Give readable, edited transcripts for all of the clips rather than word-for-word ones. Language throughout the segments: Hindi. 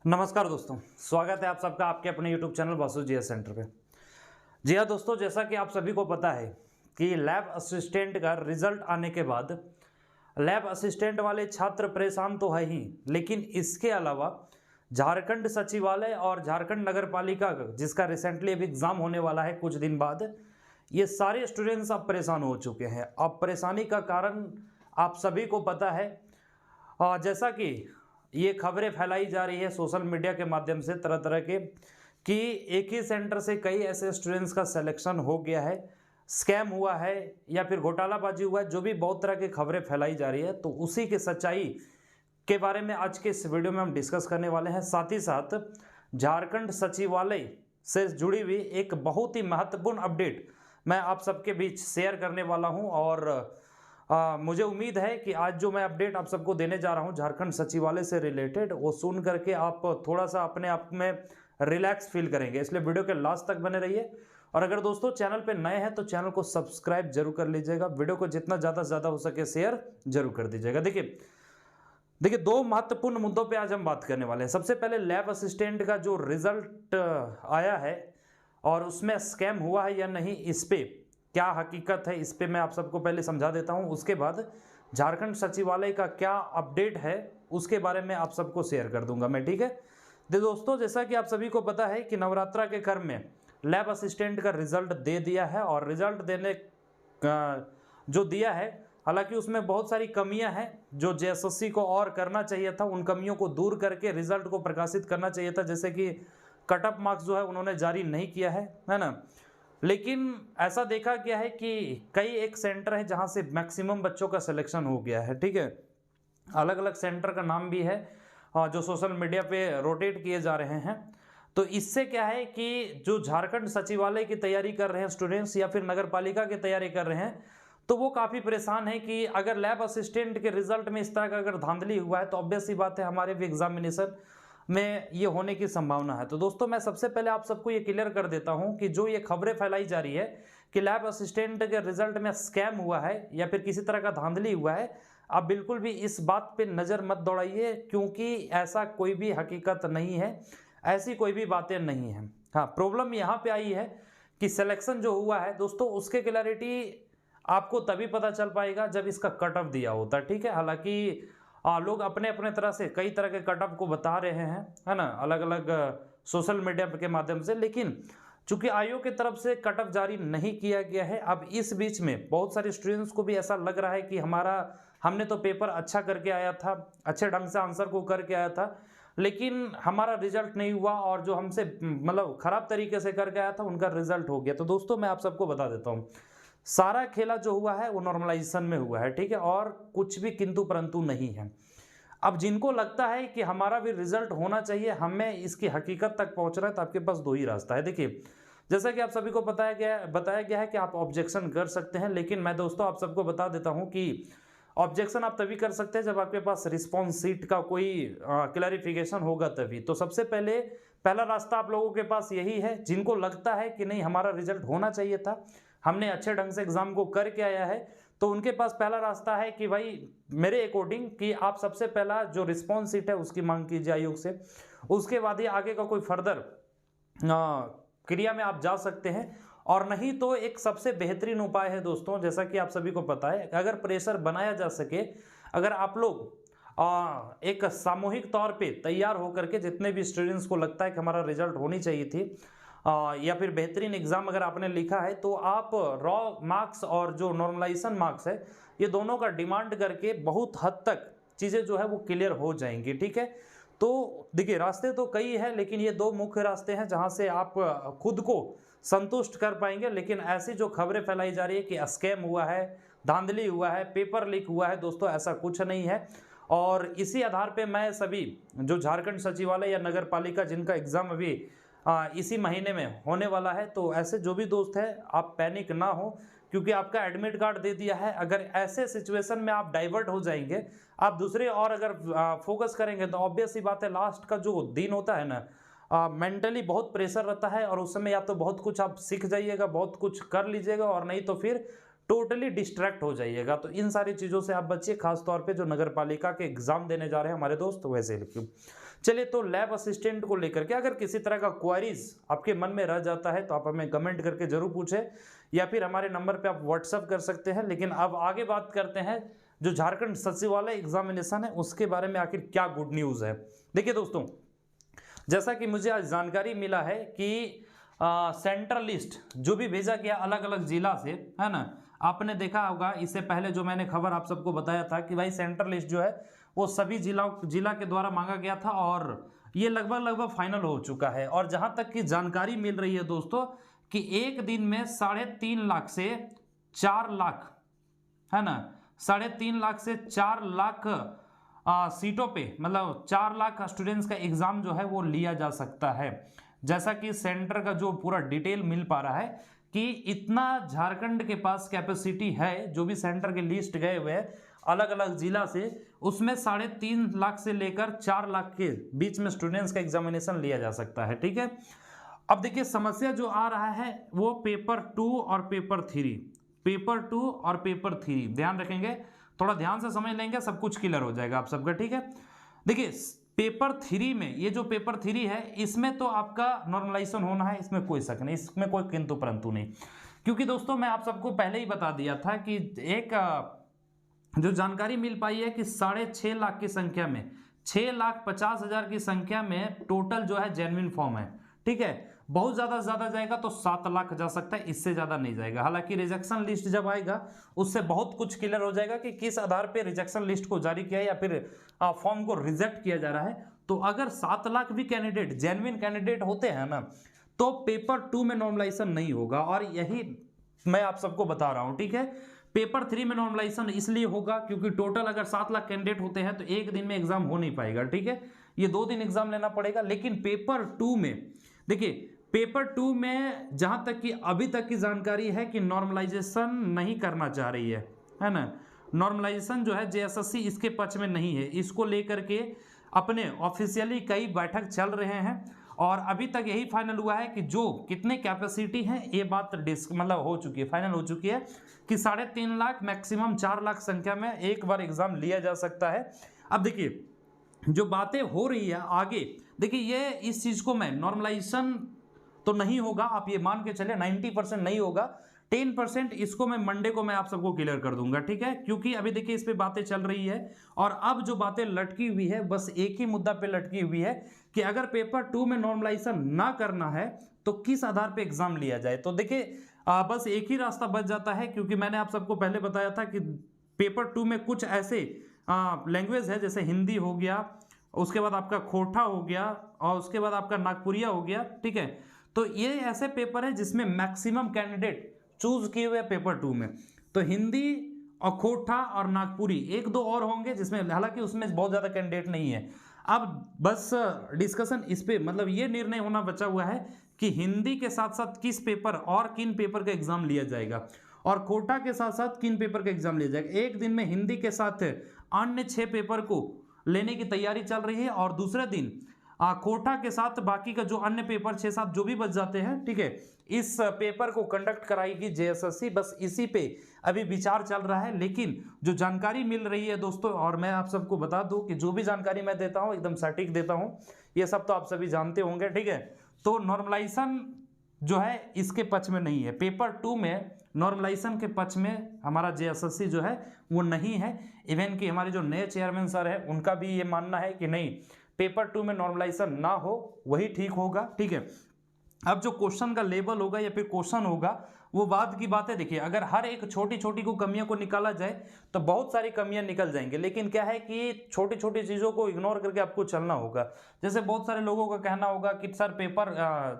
नमस्कार दोस्तों, स्वागत है आप सबका आपके अपने YouTube channel Vasu GS centre पे। जी हाँ दोस्तों, जैसा कि आप सभी को पता है कि लैब असिस्टेंट का रिजल्ट आने के बाद लैब असिस्टेंट वाले छात्र परेशान तो है ही, लेकिन इसके अलावा झारखंड सचिवालय और झारखंड नगर पालिका जिसका रिसेंटली अभी एग्जाम होने वाला है कुछ दिन बाद, ये सारे स्टूडेंट्स अब परेशान हो चुके हैं। अब परेशानी का कारण आप सभी को पता है, जैसा कि ये खबरें फैलाई जा रही है सोशल मीडिया के माध्यम से तरह तरह के कि एक ही सेंटर से कई ऐसे स्टूडेंट्स का सिलेक्शन हो गया है, स्कैम हुआ है या फिर घोटालाबाजी हुआ है, जो भी बहुत तरह की खबरें फैलाई जा रही है। तो उसी की सच्चाई के बारे में आज के इस वीडियो में हम डिस्कस करने वाले हैं। साथ ही साथ झारखंड सचिवालय से जुड़ी हुई एक बहुत ही महत्वपूर्ण अपडेट मैं आप सबके बीच शेयर करने वाला हूं और मुझे उम्मीद है कि आज जो मैं अपडेट आप सबको देने जा रहा हूं झारखंड सचिवालय से रिलेटेड, वो सुन करके आप थोड़ा सा अपने आप में रिलैक्स फील करेंगे। इसलिए वीडियो के लास्ट तक बने रहिए। और अगर दोस्तों चैनल पे नए हैं तो चैनल को सब्सक्राइब जरूर कर लीजिएगा, वीडियो को जितना ज़्यादा से ज़्यादा हो सके शेयर जरूर कर दीजिएगा। देखिए दो महत्वपूर्ण मुद्दों पे आज हम बात करने वाले हैं। सबसे पहले लैब असिस्टेंट का जो रिजल्ट आया है और उसमें स्कैम हुआ है या नहीं, इस पे क्या हकीकत है, इस पे मैं आप सबको पहले समझा देता हूं। उसके बाद झारखंड सचिवालय का क्या अपडेट है उसके बारे में आप सबको शेयर कर दूंगा मैं, ठीक है। दोस्तों जैसा कि आप सभी को पता है कि नवरात्रा के क्रम में लैब असिस्टेंट का रिजल्ट दे दिया है और रिजल्ट देने जो दिया है, हालांकि उसमें बहुत सारी कमियां हैं जो जेएसएससी को और करना चाहिए था, उन कमियों को दूर करके रिजल्ट को प्रकाशित करना चाहिए था। जैसे कि कट ऑफ मार्क्स जो है उन्होंने जारी नहीं किया है ना। लेकिन ऐसा देखा गया है कि कई एक सेंटर है जहां से मैक्सिमम बच्चों का सिलेक्शन हो गया है, ठीक है। अलग अलग सेंटर का नाम भी है जो सोशल मीडिया पे रोटेट किए जा रहे हैं। तो इससे क्या है कि जो झारखंड सचिवालय की तैयारी कर रहे हैं स्टूडेंट्स या फिर नगर पालिका की तैयारी कर रहे हैं, तो वो काफ़ी परेशान है कि अगर लैब असिस्टेंट के रिजल्ट में इस तरह का अगर धांधली हुआ है तो ऑब्वियस सी बात है हमारे भी एग्जामिनेशन में ये होने की संभावना है। तो दोस्तों मैं सबसे पहले आप सबको ये क्लियर कर देता हूं कि जो ये खबरें फैलाई जा रही है कि लैब असिस्टेंट के रिजल्ट में स्कैम हुआ है या फिर किसी तरह का धांधली हुआ है, आप बिल्कुल भी इस बात पे नज़र मत दौड़ाइए, क्योंकि ऐसा कोई भी हकीकत नहीं है, ऐसी कोई भी बातें नहीं हैं। हाँ, प्रॉब्लम यहाँ पे आई है कि सिलेक्शन जो हुआ है दोस्तों, उसके क्लैरिटी आपको तभी पता चल पाएगा जब इसका कट ऑफ दिया होता है, ठीक है। हालांकि लोग अपने अपने तरह से कई तरह के कट ऑफ को बता रहे हैं, है ना, अलग अलग सोशल मीडिया के माध्यम से, लेकिन चूंकि आयोग की तरफ से कट ऑफ जारी नहीं किया गया है, अब इस बीच में बहुत सारे स्टूडेंट्स को भी ऐसा लग रहा है कि हमने तो पेपर अच्छा करके आया था, अच्छे ढंग से आंसर को करके आया था, लेकिन हमारा रिजल्ट नहीं हुआ और जो हमसे मतलब खराब तरीके से करके आया था उनका रिजल्ट हो गया। तो दोस्तों मैं आप सबको बता देता हूँ, सारा खेला जो हुआ है वो नॉर्मलाइजेशन में हुआ है, ठीक है, और कुछ भी किंतु परंतु नहीं है। अब जिनको लगता है कि हमारा भी रिजल्ट होना चाहिए, हमें इसकी हकीकत तक पहुंचना है, तो आपके पास दो ही रास्ता है। देखिए जैसा कि आप सभी को बताया गया है कि आप ऑब्जेक्शन कर सकते हैं, लेकिन मैं दोस्तों आप सबको बता देता हूं कि ऑब्जेक्शन आप तभी कर सकते हैं जब आपके पास रिस्पॉन्स सीट का कोई क्लैरिफिकेशन होगा तभी। तो सबसे पहला रास्ता आप लोगों के पास यही है, जिनको लगता है कि नहीं हमारा रिजल्ट होना चाहिए था, हमने अच्छे ढंग से एग्जाम को करके आया है, तो उनके पास पहला रास्ता है कि भाई मेरे अकॉर्डिंग कि आप सबसे पहला जो रिस्पॉन्स सीट है उसकी मांग कीजिए आयोग से। उसके बाद ही आगे का कोई फर्दर क्रिया में आप जा सकते हैं, और नहीं तो एक सबसे बेहतरीन उपाय है दोस्तों, जैसा कि आप सभी को पता है, अगर प्रेशर बनाया जा सके, अगर आप लोग एक सामूहिक तौर पे तैयार होकर के जितने भी स्टूडेंट्स को लगता है कि हमारा रिजल्ट होनी चाहिए थी या फिर बेहतरीन एग्जाम अगर आपने लिखा है, तो आप रॉ मार्क्स और जो नॉर्मलाइजेशन मार्क्स है ये दोनों का डिमांड करके बहुत हद तक चीज़ें जो है वो क्लियर हो जाएंगी, ठीक है। तो देखिए रास्ते तो कई हैं, लेकिन ये दो मुख्य रास्ते हैं जहां से आप खुद को संतुष्ट कर पाएंगे। लेकिन ऐसी जो खबरें फैलाई जा रही है कि स्कैम हुआ है, धांधली हुआ है, पेपर लीक हुआ है, दोस्तों ऐसा कुछ नहीं है। और इसी आधार पे मैं सभी जो झारखंड सचिवालय या नगर पालिका जिनका एग्जाम अभी इसी महीने में होने वाला है, तो ऐसे जो भी दोस्त हैं आप पैनिक ना हो, क्योंकि आपका एडमिट कार्ड दे दिया है। अगर ऐसे सिचुएशन में आप डाइवर्ट हो जाएंगे, आप दूसरे और अगर फोकस करेंगे, तो ऑब्वियस सी बात है लास्ट का जो दिन होता है ना, मेंटली बहुत प्रेशर रहता है, और उस समय या तो बहुत कुछ आप सीख जाइएगा, बहुत कुछ कर लीजिएगा, और नहीं तो फिर टोटली डिस्ट्रैक्ट हो जाइएगा। तो इन सारी चीज़ों से आप बचिए, खास तौर पे जो नगर पालिका के एग्जाम देने जा रहे हैं हमारे दोस्त, वैसे लिखिए। चलिए, तो लैब असिस्टेंट को लेकर के अगर किसी तरह का क्वारीज आपके मन में रह जाता है तो आप हमें कमेंट करके जरूर पूछें, या फिर हमारे नंबर पे आप व्हाट्सअप कर सकते हैं। लेकिन अब आगे बात करते हैं जो झारखंड सचिवालय एग्जामिनेशन है उसके बारे में आखिर क्या गुड न्यूज़ है। देखिए दोस्तों, जैसा कि मुझे आज जानकारी मिला है कि सेंट्रल लिस्ट जो भी भेजा गया अलग अलग जिला से, है ना, आपने देखा होगा इससे पहले जो मैंने खबर आप सबको बताया था कि भाई सेंट्रल लिस्ट जो है वो सभी जिला के द्वारा मांगा गया था और ये लगभग फाइनल हो चुका है। और जहां तक की जानकारी मिल रही है दोस्तों कि एक दिन में 3.5 लाख से 4 लाख, है ना, 3.5 लाख से 4 लाख सीटों पे, मतलब 4 लाख स्टूडेंट्स का एग्जाम जो है वो लिया जा सकता है। जैसा कि सेंटर का जो पूरा डिटेल मिल पा रहा है कि इतना झारखंड के पास कैपेसिटी है, जो भी सेंटर के लिस्ट गए हुए हैं अलग अलग जिला से, उसमें 3.5 लाख से लेकर 4 लाख के बीच में स्टूडेंट्स का एग्जामिनेशन लिया जा सकता है। ठीक है, अब देखिए समस्या जो आ रहा है वो पेपर 2 और पेपर 3, पेपर 2 और पेपर 3 ध्यान रखेंगे, थोड़ा ध्यान से समझ लेंगे, सब कुछ क्लियर हो जाएगा आप सबका। ठीक है, देखिए पेपर 3 में, ये जो पेपर 3 है इसमें तो आपका नॉर्मलाइजेशन होना है, इसमें कोई शक नहीं, इसमें कोई किंतु परंतु नहीं। क्योंकि दोस्तों मैं आप सबको पहले ही बता दिया था कि एक जो जानकारी मिल पाई है कि 6.5 लाख की संख्या में 6,50,000 की संख्या में टोटल जो है जेन्युइन फॉर्म है। ठीक है, बहुत ज्यादा जाएगा तो 7 लाख जा सकता है, इससे ज्यादा नहीं जाएगा। हालांकि रिजेक्शन लिस्ट जब आएगा उससे बहुत कुछ क्लियर हो जाएगा कि किस आधार पे रिजेक्शन लिस्ट को जारी किया या फिर फॉर्म को रिजेक्ट किया जा रहा है। तो अगर 7 लाख भी कैंडिडेट जेन्युइन कैंडिडेट होते हैं ना, तो पेपर 2 में नॉर्मलाइजेशन नहीं होगा, और यही मैं आप सबको बता रहा हूं। ठीक है, पेपर 3 में नॉर्मलाइजेशन इसलिए होगा क्योंकि टोटल अगर 7 लाख कैंडिडेट होते हैं तो एक दिन में एग्जाम हो नहीं पाएगा। ठीक है, ये 2 दिन एग्जाम लेना पड़ेगा। लेकिन पेपर 2 में देखिए, पेपर 2 में जहां तक कि अभी तक की जानकारी है कि नॉर्मलाइजेशन नहीं करना चाह रही है ना, नॉर्मलाइजेशन जो है जेएसएससी इसके पक्ष में नहीं है। इसको लेकर के अपने ऑफिशियली कई बैठक चल रहे हैं और अभी तक यही फाइनल हुआ है कि जो कितने कैपेसिटी है ये बात मतलब हो चुकी है, फाइनल हो चुकी है कि 3.5 लाख मैक्सिमम 4 लाख संख्या में एक बार एग्जाम लिया जा सकता है। अब देखिए जो बातें हो रही है आगे, देखिए ये इस चीज को मैं नॉर्मलाइजेशन तो नहीं होगा, आप ये मान के चले 90% नहीं होगा, 10% इसको मैं मंडे को मैं आप सबको क्लियर कर दूंगा। ठीक है, क्योंकि अभी देखिए इस पे बातें चल रही है और अब जो बातें लटकी हुई है बस एक ही मुद्दा पे लटकी हुई है कि अगर पेपर 2 में नॉर्मलाइजेशन ना करना है तो किस आधार पे एग्जाम लिया जाए। तो देखिए बस एक ही रास्ता बच जाता है, क्योंकि मैंने आप सबको पहले बताया था कि पेपर 2 में कुछ ऐसे लैंग्वेज है जैसे हिंदी हो गया, उसके बाद आपका खोटा हो गया और उसके बाद आपका नागपुरिया हो गया। ठीक है, तो ये ऐसे पेपर है जिसमें मैक्सिमम कैंडिडेट चूज किए हुए पेपर 2 में, तो हिंदी और खोटा और नागपुरी, 1-2 और होंगे जिसमें, हालांकि उसमें बहुत ज्यादा कैंडिडेट नहीं है। अब बस डिस्कशन इस पे, मतलब ये निर्णय होना बचा हुआ है कि हिंदी के साथ साथ किस पेपर और किन पेपर का एग्जाम लिया जाएगा और कोटा के साथ साथ किन पेपर का एग्जाम लिया जाएगा। एक दिन में हिंदी के साथ अन्य 6 पेपर को लेने की तैयारी चल रही है और दूसरे दिन कोटा के साथ बाकी का जो अन्य पेपर 6-7 जो भी बच जाते हैं, ठीक है, इस पेपर को कंडक्ट कराएगी जेएसएससी। बस इसी पे अभी विचार चल रहा है। लेकिन जो जानकारी मिल रही है दोस्तों, और मैं आप सबको बता दूं कि जो भी जानकारी मैं देता हूं एकदम सटीक देता हूं, ये सब तो आप सभी जानते होंगे। ठीक है, तो नॉर्मलाइजेशन जो है इसके पक्ष में नहीं है, पेपर 2 में नॉर्मलाइजेशन के पक्ष में हमारा जेएसएससी जो है वो नहीं है। इवन कि हमारे जो नए चेयरमैन सर है उनका भी ये मानना है कि नहीं, पेपर 2 में नॉर्मलाइजेशन ना हो वही ठीक होगा। ठीक है, अब जो क्वेश्चन का लेवल होगा या फिर क्वेश्चन होगा वो बाद की बात है। देखिए अगर हर एक छोटी छोटी को कमियों को निकाला जाए तो बहुत सारी कमियां निकल जाएंगे, लेकिन क्या है कि छोटी छोटी चीज़ों को इग्नोर करके आपको चलना होगा। जैसे बहुत सारे लोगों का कहना होगा कि सर पेपर,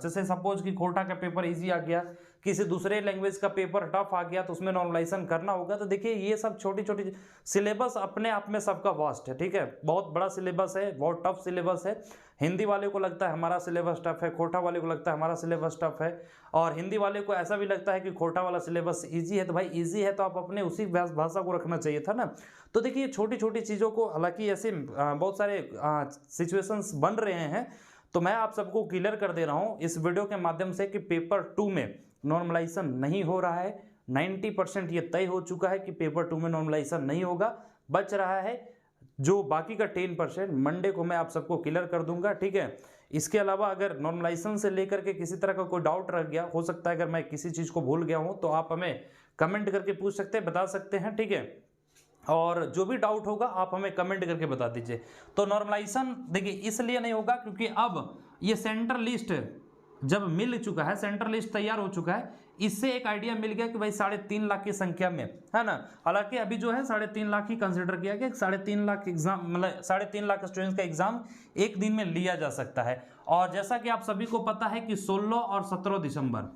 जैसे सपोज कि कोटा का पेपर इजी आ गया, किसी दूसरे लैंग्वेज का पेपर टफ आ गया तो उसमें नॉर्मलाइजेशन करना होगा। तो देखिए ये सब छोटी छोटी सिलेबस अपने आप में सबका वास्ट है। ठीक है, बहुत बड़ा सिलेबस है, बहुत टफ सिलेबस है। हिंदी वाले को लगता है हमारा सिलेबस टफ है, कोटा वाले को लगता है हमारा सिलेबस टफ है, और हिंदी वाले को ऐसा भी लगता है कि कोटा वाला सिलेबस इजी है। तो भाई इजी है तो आप अपने उसी भाषा को रखना चाहिए था ना। तो देखिए छोटी छोटी चीज़ों को, हालांकि ऐसे बहुत सारे सिचुएशंस बन रहे हैं, तो मैं आप सबको क्लियर कर दे रहा हूँ इस वीडियो के माध्यम से कि पेपर 2 में नॉर्मलाइजेशन नहीं हो रहा है, 90% ये तय हो चुका है कि पेपर 2 में नॉर्मलाइजेशन नहीं होगा। बच रहा है जो बाकी का 10%, मंडे को मैं आप सबको क्लियर कर दूंगा, ठीक है। इसके अलावा अगर नॉर्मलाइजेशन से लेकर के किसी तरह का कोई डाउट रह गया, हो सकता है अगर मैं किसी चीज़ को भूल गया हूँ तो आप हमें कमेंट करके पूछ सकते हैं, बता सकते हैं, ठीक है। और जो भी डाउट होगा आप हमें कमेंट करके बता दीजिए। तो नॉर्मलाइजेशन देखिए इसलिए नहीं होगा क्योंकि अब ये सेंटर लिस्ट जब मिल चुका है, सेंट्रल लिस्ट तैयार हो चुका है, इससे एक आइडिया मिल गया कि भाई 3.5 लाख की संख्या में, है ना। हालांकि अभी जो है 3.5 लाख ही कंसिडर किया गया, 3.5 लाख एग्जाम, मतलब 3.5 लाख स्टूडेंट्स का एग्जाम एक दिन में लिया जा सकता है। और जैसा कि आप सभी को पता है कि 16 और 17 दिसंबर,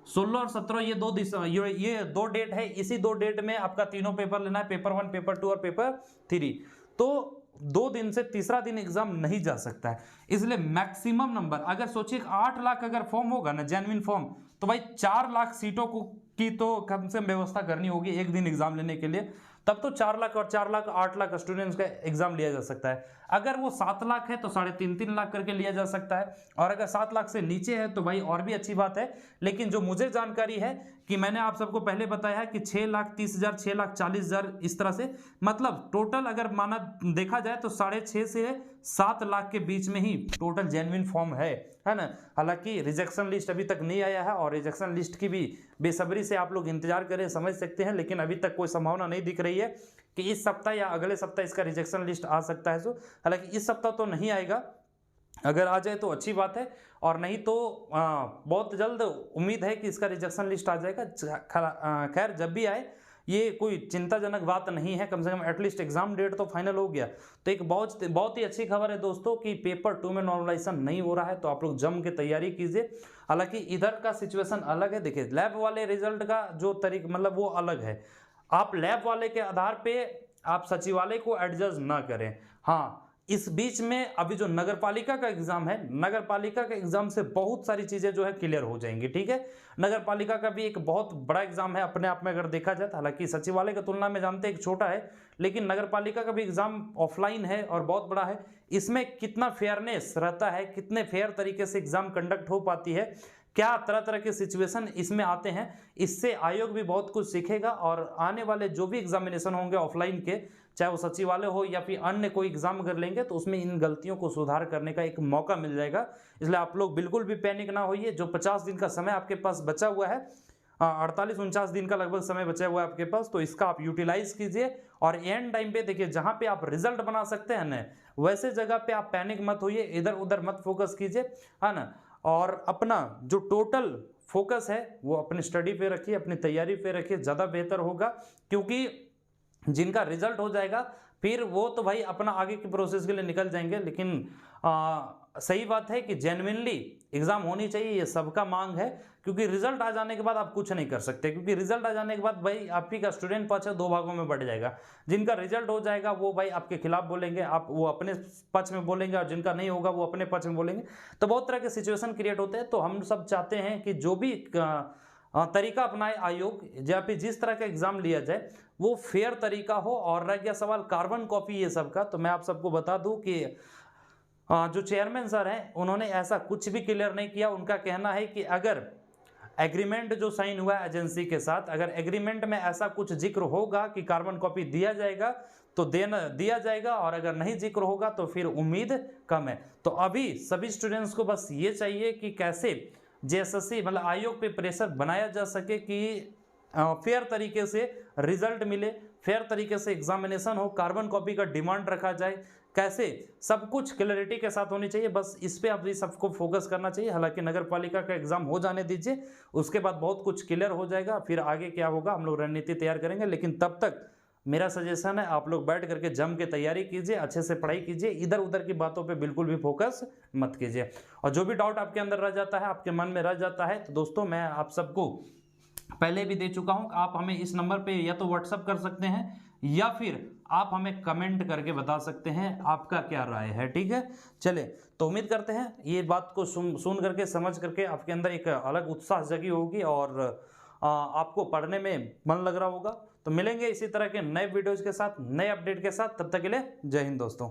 16 और 17 ये दो डेट है। इसी 2 डेट में आपका तीनों पेपर लेना है, पेपर 1, पेपर 2 और पेपर 3। तो 2 दिन से तीसरा दिन एग्जाम नहीं जा सकता है, इसलिए मैक्सिमम नंबर, अगर सोचिए 8 लाख अगर फॉर्म होगा ना, जेन्युइन फॉर्म, तो भाई 4 लाख सीटों की तो कम से कम व्यवस्था करनी होगी एक दिन एग्जाम लेने के लिए। तब तो 4 लाख और 4 लाख 8 लाख स्टूडेंट्स का एग्जाम लिया जा सकता है। अगर वो 7 लाख है तो 3.5 लाख करके लिया जा सकता है, और अगर 7 लाख से नीचे है तो भाई और भी अच्छी बात है। लेकिन जो मुझे जानकारी है कि मैंने आप सबको पहले बताया है कि 6,30,000, 6,40,000 इस तरह से, मतलब टोटल अगर माना देखा जाए तो 6.5 से 7 लाख के बीच में ही टोटल जेन्युइन फॉर्म है ना। हालांकि रिजेक्शन लिस्ट अभी तक नहीं आया है, और रिजेक्शन लिस्ट की भी बेसब्री से आप लोग इंतजार करें, समझ सकते हैं, लेकिन अभी तक कोई संभावना नहीं दिख रही है कि इस सप्ताह या अगले सप्ताह इसका रिजेक्शन लिस्ट आ सकता है। हालांकि इस सप्ताह तो नहीं आएगा, अगर आ जाए तो अच्छी बात है, और नहीं तो बहुत जल्द उम्मीद है कि इसका रिजेक्शन लिस्ट आ जाएगा। खैर जब भी आए ये कोई चिंताजनक बात नहीं है, कम से कम एटलीस्ट एग्जाम डेट तो फाइनल हो गया। तो एक बहुत ही अच्छी खबर है दोस्तों कि पेपर 2 में नॉर्मलाइजेशन नहीं हो रहा है, तो आप लोग जम के तैयारी कीजिए। हालांकि इधर का सिचुएशन अलग है, देखिए लैब वाले रिजल्ट का जो तरीका मतलब वो अलग है। आप लैब वाले के आधार पे आप सचिवालय को एडजस्ट ना करें। हाँ, इस बीच में अभी जो नगरपालिका का एग्जाम है, नगरपालिका के एग्जाम से बहुत सारी चीजें जो है क्लियर हो जाएंगी, ठीक है। नगरपालिका का भी एक बहुत बड़ा एग्जाम है अपने आप में अगर देखा जाए, हालांकि सचिवालय की तुलना में जानते हैं एक छोटा है, लेकिन नगरपालिका का भी एग्जाम ऑफलाइन है और बहुत बड़ा है। इसमें कितना फेयरनेस रहता है, कितने फेयर तरीके से एग्जाम कंडक्ट हो पाती है, क्या तरह तरह के सिचुएशन इसमें आते हैं, इससे आयोग भी बहुत कुछ सीखेगा। और आने वाले जो भी एग्जामिनेशन होंगे ऑफलाइन के, चाहे वो सचिवालय हो या फिर अन्य कोई एग्जाम अगर लेंगे, तो उसमें इन गलतियों को सुधार करने का एक मौका मिल जाएगा। इसलिए आप लोग बिल्कुल भी पैनिक ना होइए। जो 50 दिन का समय आपके पास बचा हुआ है, 48-49 दिन का लगभग समय बचा हुआ है आपके पास, तो इसका आप यूटिलाइज कीजिए। और एंड टाइम पे देखिए जहां पे आप रिजल्ट बना सकते हैं ना, वैसे जगह पे आप पैनिक मत होइए, इधर उधर मत फोकस कीजिए, है ना। और अपना जो टोटल फोकस है वो अपनी स्टडी पे रखिए, अपनी तैयारी पे रखिए, ज़्यादा बेहतर होगा। क्योंकि जिनका रिजल्ट हो जाएगा फिर वो तो भाई अपना आगे की प्रोसेस के लिए निकल जाएंगे, लेकिन सही बात है कि जेन्युइनली एग्जाम होनी चाहिए, ये सबका मांग है। क्योंकि रिजल्ट आ जाने के बाद आप कुछ नहीं कर सकते, क्योंकि रिजल्ट आ जाने के बाद भाई आप ही का स्टूडेंट पक्ष 2 भागों में बढ़ जाएगा। जिनका रिजल्ट हो जाएगा वो भाई आपके खिलाफ बोलेंगे, आप वो अपने पक्ष में बोलेंगे, और जिनका नहीं होगा वो अपने पक्ष में बोलेंगे। तो बहुत तरह के सिचुएशन क्रिएट होते हैं। तो हम सब चाहते हैं कि जो भी तरीका अपनाए आयोग, या फिर जिस तरह का एग्जाम लिया जाए वो फेयर तरीका हो। और रह गया सवाल कार्बन कॉपी ये सब का, तो मैं आप सबको बता दूं कि जो चेयरमैन सर हैं उन्होंने ऐसा कुछ भी क्लियर नहीं किया। उनका कहना है कि अगर एग्रीमेंट जो साइन हुआ है एजेंसी के साथ, अगर एग्रीमेंट में ऐसा कुछ जिक्र होगा कि कार्बन कॉपी दिया जाएगा तो दिया जाएगा, और अगर नहीं जिक्र होगा तो फिर उम्मीद कम है। तो अभी सभी स्टूडेंट्स को बस ये चाहिए कि कैसे जेएसएससी मतलब आयोग पे प्रेशर बनाया जा सके कि फेयर तरीके से रिजल्ट मिले, फेयर तरीके से एग्जामिनेशन हो, कार्बन कॉपी का डिमांड रखा जाए, कैसे सब कुछ क्लैरिटी के साथ होनी चाहिए। बस इस पे आप सबको फोकस करना चाहिए। हालांकि नगरपालिका का एग्जाम हो जाने दीजिए, उसके बाद बहुत कुछ क्लियर हो जाएगा, फिर आगे क्या होगा हम लोग रणनीति तैयार करेंगे। लेकिन तब तक मेरा सजेशन है आप लोग बैठ करके जम के तैयारी कीजिए, अच्छे से पढ़ाई कीजिए, इधर उधर की बातों पे बिल्कुल भी फोकस मत कीजिए। और जो भी डाउट आपके अंदर रह जाता है, आपके मन में रह जाता है, तो दोस्तों मैं आप सबको पहले भी दे चुका हूं, आप हमें इस नंबर पे या तो व्हाट्सअप कर सकते हैं या फिर आप हमें कमेंट करके बता सकते हैं आपका क्या राय है, ठीक है। चले तो उम्मीद करते हैं ये बात को सुन करके समझ करके आपके अंदर एक अलग उत्साह जगी होगी और आपको पढ़ने में मन लग रहा होगा। तो मिलेंगे इसी तरह के नए वीडियोज के साथ, नए अपडेट के साथ, तब तक के लिए जय हिंद दोस्तों।